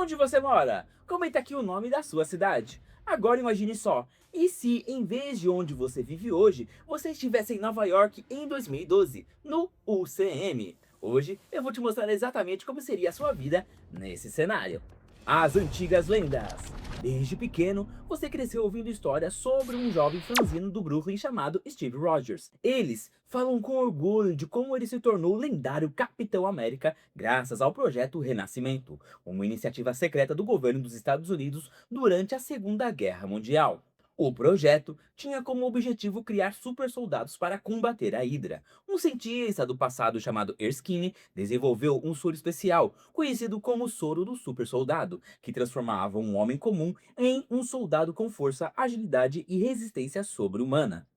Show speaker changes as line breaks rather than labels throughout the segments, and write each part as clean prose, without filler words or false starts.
Onde você mora? Comenta aqui o nome da sua cidade. Agora imagine só, e se em vez de onde você vive hoje, você estivesse em Nova York em 2012, no UCM? Hoje eu vou te mostrar exatamente como seria a sua vida nesse cenário. As antigas lendas. Desde pequeno, você cresceu ouvindo histórias sobre um jovem franzino do Brooklyn chamado Steve Rogers. Eles falam com orgulho de como ele se tornou o lendário Capitão América graças ao projeto Renascimento, uma iniciativa secreta do governo dos Estados Unidos durante a Segunda Guerra Mundial. O projeto tinha como objetivo criar supersoldados para combater a Hydra. Um cientista do passado chamado Erskine desenvolveu um soro especial, conhecido como soro do supersoldado, que transformava um homem comum em um soldado com força, agilidade e resistência sobre-humana.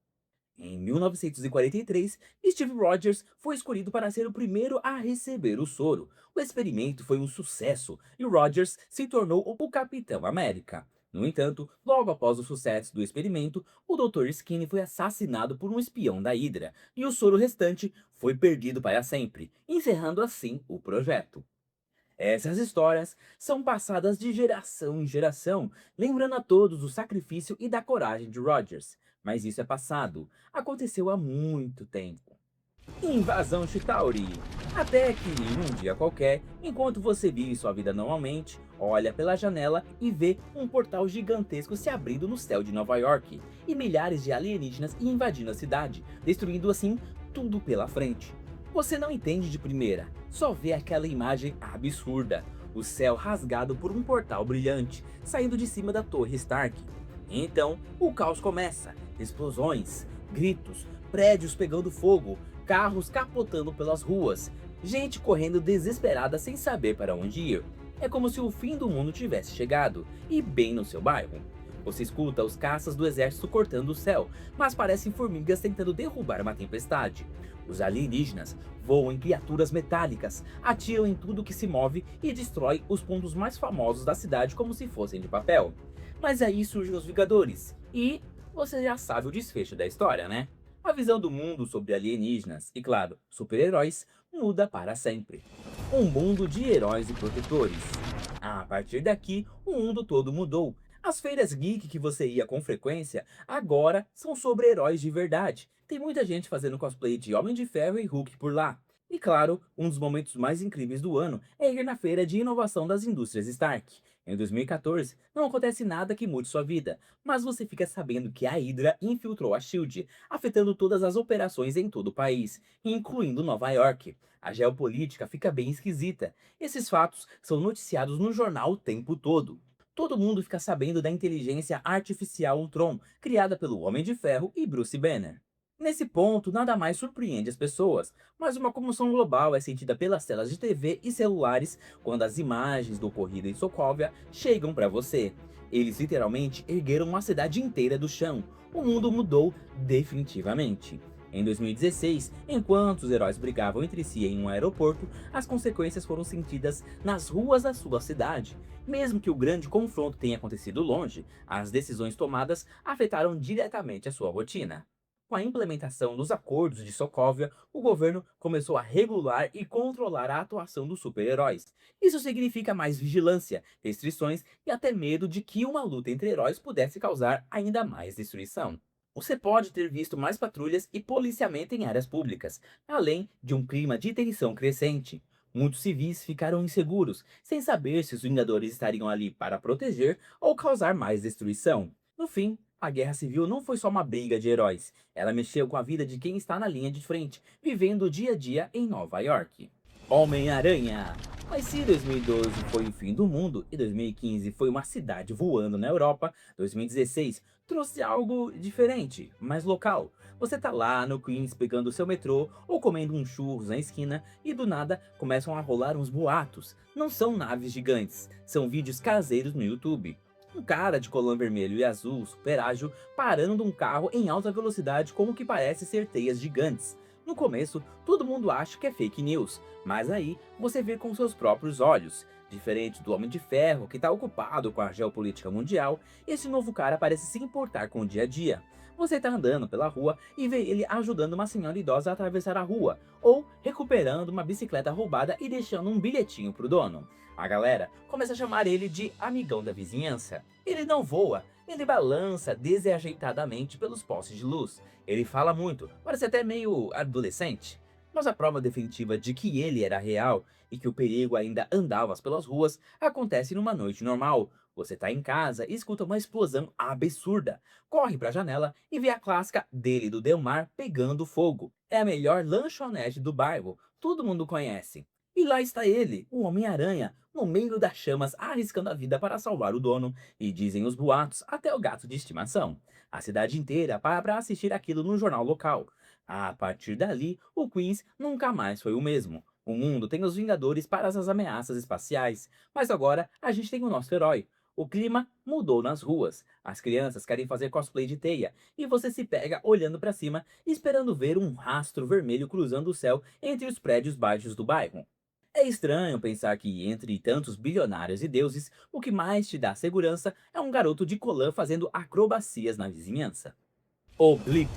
Em 1943, Steve Rogers foi escolhido para ser o primeiro a receber o soro. O experimento foi um sucesso e Rogers se tornou o Capitão América. No entanto, logo após o sucesso do experimento, o Dr. Skinny foi assassinado por um espião da Hydra e o soro restante foi perdido para sempre, encerrando assim o projeto. Essas histórias são passadas de geração em geração, lembrando a todos o sacrifício e da coragem de Rogers. Mas isso é passado, aconteceu há muito tempo. Invasão Chitauri. Até que, em um dia qualquer, enquanto você vive sua vida normalmente, olha pela janela e vê um portal gigantesco se abrindo no céu de Nova York, e milhares de alienígenas invadindo a cidade, destruindo assim tudo pela frente. Você não entende de primeira, só vê aquela imagem absurda, o céu rasgado por um portal brilhante, saindo de cima da Torre Stark. Então, o caos começa, explosões, gritos, prédios pegando fogo, carros capotando pelas ruas, gente correndo desesperada sem saber para onde ir. É como se o fim do mundo tivesse chegado, e bem no seu bairro. Você escuta os caças do exército cortando o céu, mas parecem formigas tentando derrubar uma tempestade. Os alienígenas voam em criaturas metálicas, atiram em tudo que se move e destrói os pontos mais famosos da cidade como se fossem de papel. Mas aí surgem os Vingadores, e você já sabe o desfecho da história, né? A visão do mundo sobre alienígenas e, claro, super-heróis muda para sempre. Um mundo de heróis e protetores. A partir daqui, o mundo todo mudou. As feiras geek que você ia com frequência agora são sobre heróis de verdade. Tem muita gente fazendo cosplay de Homem de Ferro e Hulk por lá. E claro, um dos momentos mais incríveis do ano é ir na feira de inovação das indústrias Stark. Em 2014, não acontece nada que mude sua vida, mas você fica sabendo que a Hydra infiltrou a SHIELD, afetando todas as operações em todo o país, incluindo Nova York. A geopolítica fica bem esquisita. Esses fatos são noticiados no jornal o tempo todo. Todo mundo fica sabendo da inteligência artificial Ultron, criada pelo Homem de Ferro e Bruce Banner. Nesse ponto, nada mais surpreende as pessoas, mas uma comoção global é sentida pelas telas de TV e celulares quando as imagens do ocorrido em Sokovia chegam para você. Eles literalmente ergueram uma cidade inteira do chão. O mundo mudou definitivamente. Em 2016, enquanto os heróis brigavam entre si em um aeroporto, as consequências foram sentidas nas ruas da sua cidade. Mesmo que o grande confronto tenha acontecido longe, as decisões tomadas afetaram diretamente a sua rotina. Com a implementação dos acordos de Sokovia, o governo começou a regular e controlar a atuação dos super-heróis. Isso significa mais vigilância, restrições e até medo de que uma luta entre heróis pudesse causar ainda mais destruição. Você pode ter visto mais patrulhas e policiamento em áreas públicas, além de um clima de tensão crescente. Muitos civis ficaram inseguros, sem saber se os Vingadores estariam ali para proteger ou causar mais destruição. No fim, a Guerra Civil não foi só uma briga de heróis, ela mexeu com a vida de quem está na linha de frente, vivendo o dia a dia em Nova York. Homem-Aranha. Mas se 2012 foi o fim do mundo e 2015 foi uma cidade voando na Europa, 2016 trouxe algo diferente, mais local. Você tá lá no Queens pegando seu metrô ou comendo um churros na esquina e do nada começam a rolar uns boatos. Não são naves gigantes, são vídeos caseiros no YouTube. Um cara de colã vermelho e azul, super ágil, parando um carro em alta velocidade com o que parece ser teias gigantes. No começo, todo mundo acha que é fake news, mas aí você vê com seus próprios olhos. Diferente do Homem de Ferro, que está ocupado com a geopolítica mundial, esse novo cara parece se importar com o dia a dia. Você está andando pela rua e vê ele ajudando uma senhora idosa a atravessar a rua, ou recuperando uma bicicleta roubada e deixando um bilhetinho pro dono. A galera começa a chamar ele de amigão da vizinhança. Ele não voa, ele balança desajeitadamente pelos postes de luz. Ele fala muito, parece até meio adolescente. Mas a prova definitiva de que ele era real e que o perigo ainda andava pelas ruas acontece numa noite normal. Você tá em casa e escuta uma explosão absurda. Corre pra janela e vê a clássica dele do Delmar pegando fogo. É a melhor lanchonete do bairro, todo mundo conhece. E lá está ele, o Homem-Aranha, no meio das chamas, arriscando a vida para salvar o dono, e dizem os boatos, até o gato de estimação. A cidade inteira para pra assistir aquilo no jornal local. A partir dali, o Queens nunca mais foi o mesmo. O mundo tem os Vingadores para as ameaças espaciais, mas agora a gente tem o nosso herói. O clima mudou nas ruas. As crianças querem fazer cosplay de teia e você se pega olhando para cima, esperando ver um rastro vermelho cruzando o céu entre os prédios baixos do bairro. É estranho pensar que, entre tantos bilionários e deuses, o que mais te dá segurança é um garoto de colã fazendo acrobacias na vizinhança. O Blip.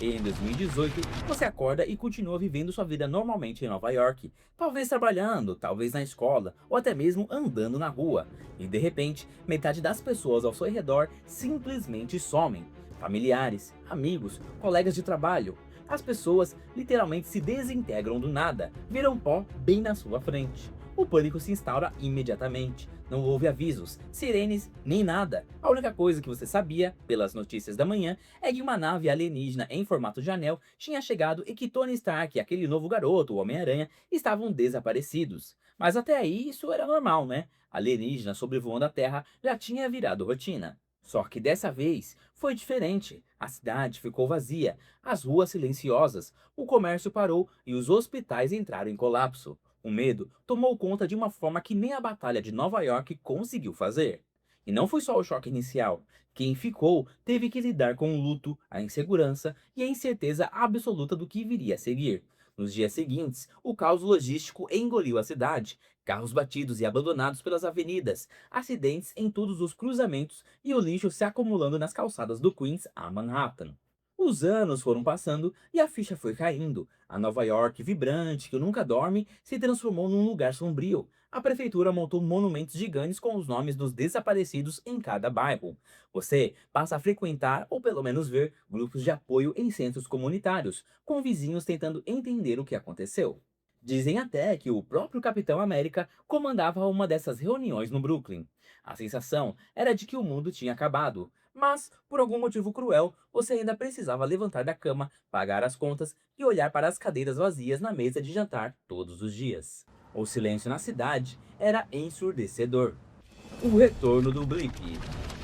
Em 2018, você acorda e continua vivendo sua vida normalmente em Nova York, talvez trabalhando, talvez na escola, ou até mesmo andando na rua. E de repente, metade das pessoas ao seu redor simplesmente somem. Familiares, amigos, colegas de trabalho. As pessoas literalmente se desintegram do nada, viram pó bem na sua frente. O pânico se instaura imediatamente. Não houve avisos, sirenes, nem nada. A única coisa que você sabia, pelas notícias da manhã, é que uma nave alienígena em formato de anel tinha chegado e que Tony Stark e aquele novo garoto, o Homem-Aranha, estavam desaparecidos. Mas até aí isso era normal, né? Alienígena sobrevoando a Terra já tinha virado rotina. Só que dessa vez foi diferente. A cidade ficou vazia, as ruas silenciosas, o comércio parou e os hospitais entraram em colapso. O medo tomou conta de uma forma que nem a Batalha de Nova York conseguiu fazer. E não foi só o choque inicial. Quem ficou teve que lidar com o luto, a insegurança e a incerteza absoluta do que viria a seguir. Nos dias seguintes, o caos logístico engoliu a cidade. Carros batidos e abandonados pelas avenidas, acidentes em todos os cruzamentos e o lixo se acumulando nas calçadas do Queens a Manhattan. Os anos foram passando e a ficha foi caindo. A Nova York vibrante, que nunca dorme, se transformou num lugar sombrio. A prefeitura montou monumentos gigantes com os nomes dos desaparecidos em cada bairro. Você passa a frequentar, ou pelo menos ver, grupos de apoio em centros comunitários, com vizinhos tentando entender o que aconteceu. Dizem até que o próprio Capitão América comandava uma dessas reuniões no Brooklyn. A sensação era de que o mundo tinha acabado, mas, por algum motivo cruel, você ainda precisava levantar da cama, pagar as contas e olhar para as cadeiras vazias na mesa de jantar todos os dias. O silêncio na cidade era ensurdecedor. O retorno do Blip.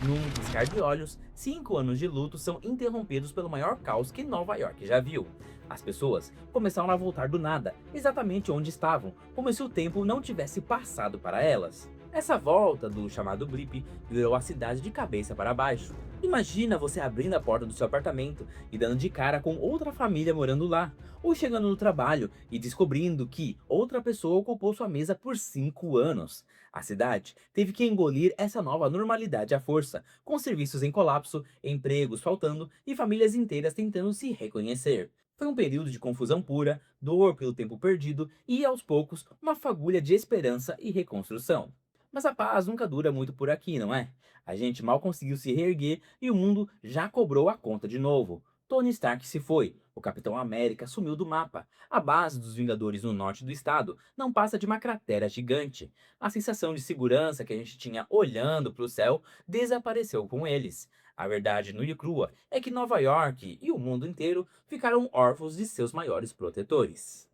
Num piscar de olhos, 5 anos de luto são interrompidos pelo maior caos que Nova York já viu. As pessoas começaram a voltar do nada, exatamente onde estavam, como se o tempo não tivesse passado para elas. Essa volta do chamado Blip virou a cidade de cabeça para baixo. Imagina você abrindo a porta do seu apartamento e dando de cara com outra família morando lá, ou chegando no trabalho e descobrindo que outra pessoa ocupou sua mesa por 5 anos. A cidade teve que engolir essa nova normalidade à força, com serviços em colapso, empregos faltando e famílias inteiras tentando se reconhecer. Foi um período de confusão pura, dor pelo tempo perdido e, aos poucos, uma fagulha de esperança e reconstrução. Mas a paz nunca dura muito por aqui, não é? A gente mal conseguiu se reerguer e o mundo já cobrou a conta de novo. Tony Stark se foi, o Capitão América sumiu do mapa, a base dos Vingadores no norte do estado não passa de uma cratera gigante. A sensação de segurança que a gente tinha olhando para o céu desapareceu com eles. A verdade nua e crua é que Nova York e o mundo inteiro ficaram órfãos de seus maiores protetores.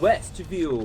Westview.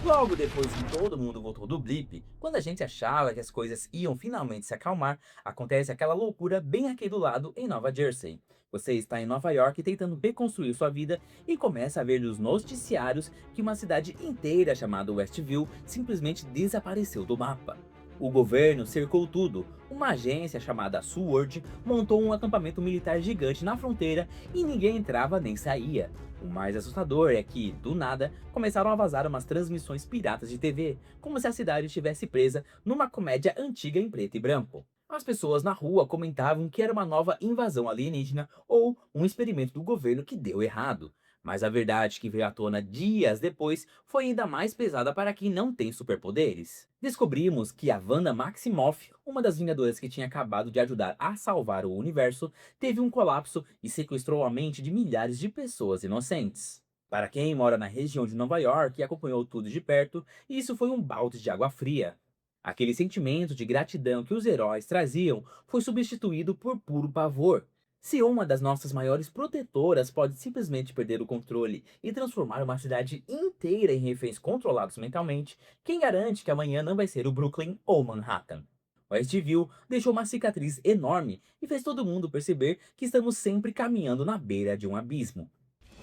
Logo depois que todo mundo voltou do blip, quando a gente achava que as coisas iam finalmente se acalmar, acontece aquela loucura bem aqui do lado em Nova Jersey. Você está em Nova York tentando reconstruir sua vida e começa a ver nos noticiários que uma cidade inteira chamada Westview simplesmente desapareceu do mapa. O governo cercou tudo. Uma agência chamada SWORD montou um acampamento militar gigante na fronteira e ninguém entrava nem saía. O mais assustador é que, do nada, começaram a vazar umas transmissões piratas de TV, como se a cidade estivesse presa numa comédia antiga em preto e branco. As pessoas na rua comentavam que era uma nova invasão alienígena ou um experimento do governo que deu errado. Mas a verdade que veio à tona dias depois foi ainda mais pesada para quem não tem superpoderes. Descobrimos que a Wanda Maximoff, uma das Vingadoras que tinha acabado de ajudar a salvar o universo, teve um colapso e sequestrou a mente de milhares de pessoas inocentes. Para quem mora na região de Nova York e acompanhou tudo de perto, isso foi um balde de água fria. Aquele sentimento de gratidão que os heróis traziam foi substituído por puro pavor. Se uma das nossas maiores protetoras pode simplesmente perder o controle e transformar uma cidade inteira em reféns controlados mentalmente, quem garante que amanhã não vai ser o Brooklyn ou Manhattan? Westview deixou uma cicatriz enorme e fez todo mundo perceber que estamos sempre caminhando na beira de um abismo.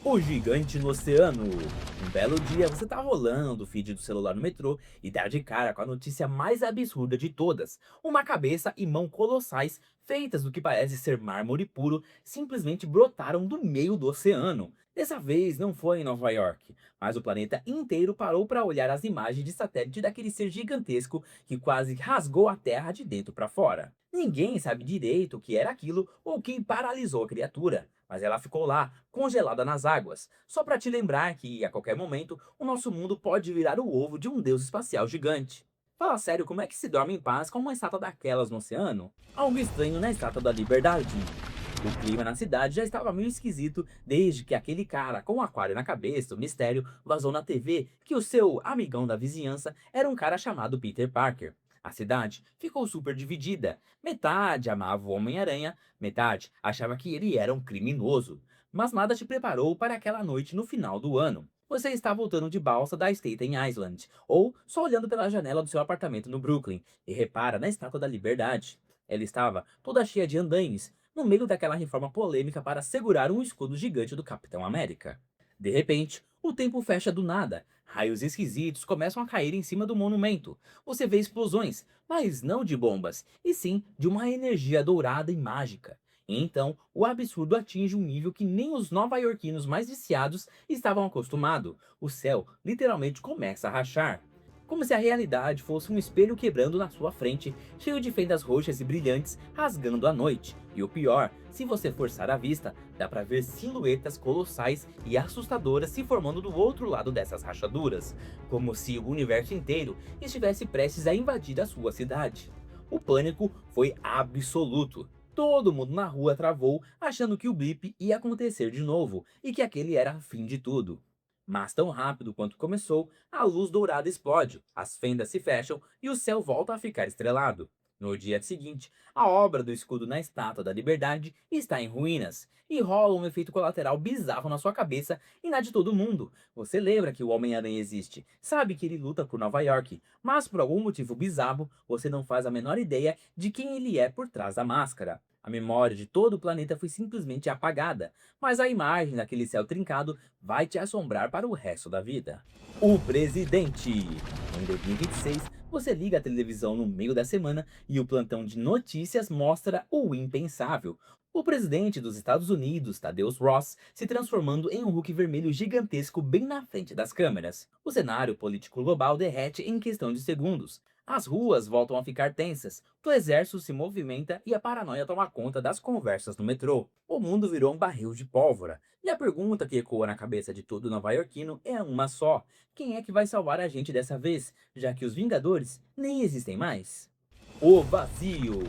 O gigante no oceano. Um belo dia você tá rolando o feed do celular no metrô e dá de cara com a notícia mais absurda de todas. Uma cabeça e mão colossais, feitas do que parece ser mármore puro, simplesmente brotaram do meio do oceano. Dessa vez não foi em Nova York, mas o planeta inteiro parou para olhar as imagens de satélite daquele ser gigantesco que quase rasgou a Terra de dentro para fora. Ninguém sabe direito o que era aquilo ou quem paralisou a criatura, mas ela ficou lá, congelada nas águas, só para te lembrar que, a qualquer momento, o nosso mundo pode virar o ovo de um deus espacial gigante. Fala sério, como é que se dorme em paz com uma estátua daquelas no oceano? Algo estranho na Estátua da Liberdade. O clima na cidade já estava meio esquisito desde que aquele cara com um aquário na cabeça, o mistério, vazou na TV que o seu amigão da vizinhança era um cara chamado Peter Parker. A cidade ficou super dividida. Metade amava o Homem-Aranha, metade achava que ele era um criminoso. Mas nada te preparou para aquela noite no final do ano. Você está voltando de balsa da Staten Island, ou só olhando pela janela do seu apartamento no Brooklyn, e repara na Estátua da Liberdade. Ela estava toda cheia de andaimes, no meio daquela reforma polêmica para segurar um escudo gigante do Capitão América. De repente, o tempo fecha do nada. Raios esquisitos começam a cair em cima do monumento. Você vê explosões, mas não de bombas, e sim de uma energia dourada e mágica. E então, o absurdo atinge um nível que nem os nova-iorquinos mais viciados estavam acostumados. O céu literalmente começa a rachar. Como se a realidade fosse um espelho quebrando na sua frente, cheio de fendas roxas e brilhantes, rasgando a noite. E o pior, se você forçar a vista, dá pra ver silhuetas colossais e assustadoras se formando do outro lado dessas rachaduras, como se o universo inteiro estivesse prestes a invadir a sua cidade. O pânico foi absoluto. Todo mundo na rua travou, achando que o blip ia acontecer de novo e que aquele era o fim de tudo. Mas tão rápido quanto começou, a luz dourada explode, as fendas se fecham e o céu volta a ficar estrelado. No dia seguinte, a obra do escudo na Estátua da Liberdade está em ruínas, e rola um efeito colateral bizarro na sua cabeça e na de todo mundo. Você lembra que o Homem-Aranha existe, sabe que ele luta por Nova York, mas por algum motivo bizarro, você não faz a menor ideia de quem ele é por trás da máscara. A memória de todo o planeta foi simplesmente apagada, mas a imagem daquele céu trincado vai te assombrar para o resto da vida. O presidente. Em 2026, você liga a televisão no meio da semana e o plantão de notícias mostra o impensável. O presidente dos Estados Unidos, Thaddeus Ross, se transformando em um Hulk vermelho gigantesco bem na frente das câmeras. O cenário político global derrete em questão de segundos. As ruas voltam a ficar tensas, o exército se movimenta e a paranoia toma conta das conversas no metrô. O mundo virou um barril de pólvora, e a pergunta que ecoa na cabeça de todo nova-iorquino é uma só: quem é que vai salvar a gente dessa vez, já que os Vingadores nem existem mais? O vazio.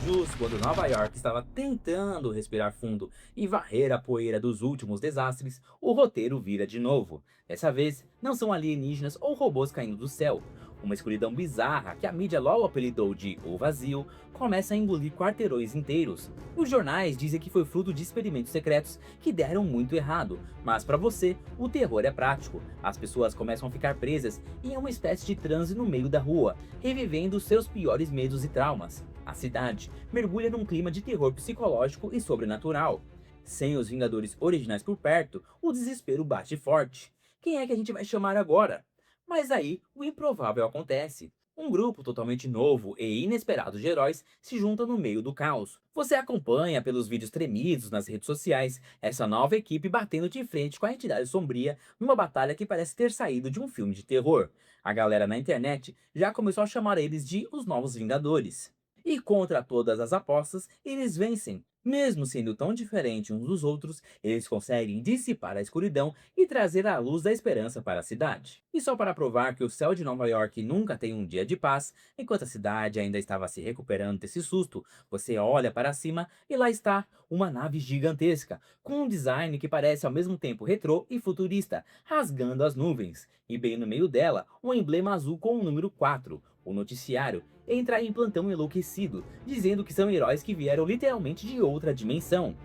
Justo quando Nova York estava tentando respirar fundo e varrer a poeira dos últimos desastres, o roteiro vira de novo. Dessa vez, não são alienígenas ou robôs caindo do céu. Uma escuridão bizarra, que a mídia logo apelidou de O Vazio, começa a engolir quarteirões inteiros. Os jornais dizem que foi fruto de experimentos secretos que deram muito errado, mas para você, o terror é prático. As pessoas começam a ficar presas em uma espécie de transe no meio da rua, revivendo seus piores medos e traumas. A cidade mergulha num clima de terror psicológico e sobrenatural. Sem os Vingadores originais por perto, o desespero bate forte. Quem é que a gente vai chamar agora? Mas aí, o improvável acontece. Um grupo totalmente novo e inesperado de heróis se junta no meio do caos. Você acompanha pelos vídeos tremidos nas redes sociais essa nova equipe batendo de frente com a entidade sombria numa batalha que parece ter saído de um filme de terror. A galera na internet já começou a chamar eles de os Novos Vingadores. E contra todas as apostas, eles vencem. Mesmo sendo tão diferentes uns dos outros, eles conseguem dissipar a escuridão e trazer a luz da esperança para a cidade. E só para provar que o céu de Nova York nunca tem um dia de paz, enquanto a cidade ainda estava se recuperando desse susto, você olha para cima e lá está uma nave gigantesca, com um design que parece ao mesmo tempo retrô e futurista, rasgando as nuvens. E bem no meio dela, um emblema azul com o número 4. O noticiário entra em plantão enlouquecido, dizendo que são heróis que vieram literalmente de outra dimensão.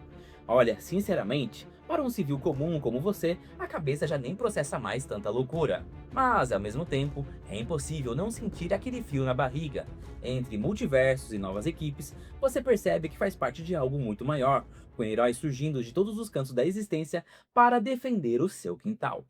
Olha, sinceramente, para um civil comum como você, a cabeça já nem processa mais tanta loucura. Mas, ao mesmo tempo, é impossível não sentir aquele frio na barriga. Entre multiversos e novas equipes, você percebe que faz parte de algo muito maior, com heróis surgindo de todos os cantos da existência para defender o seu quintal.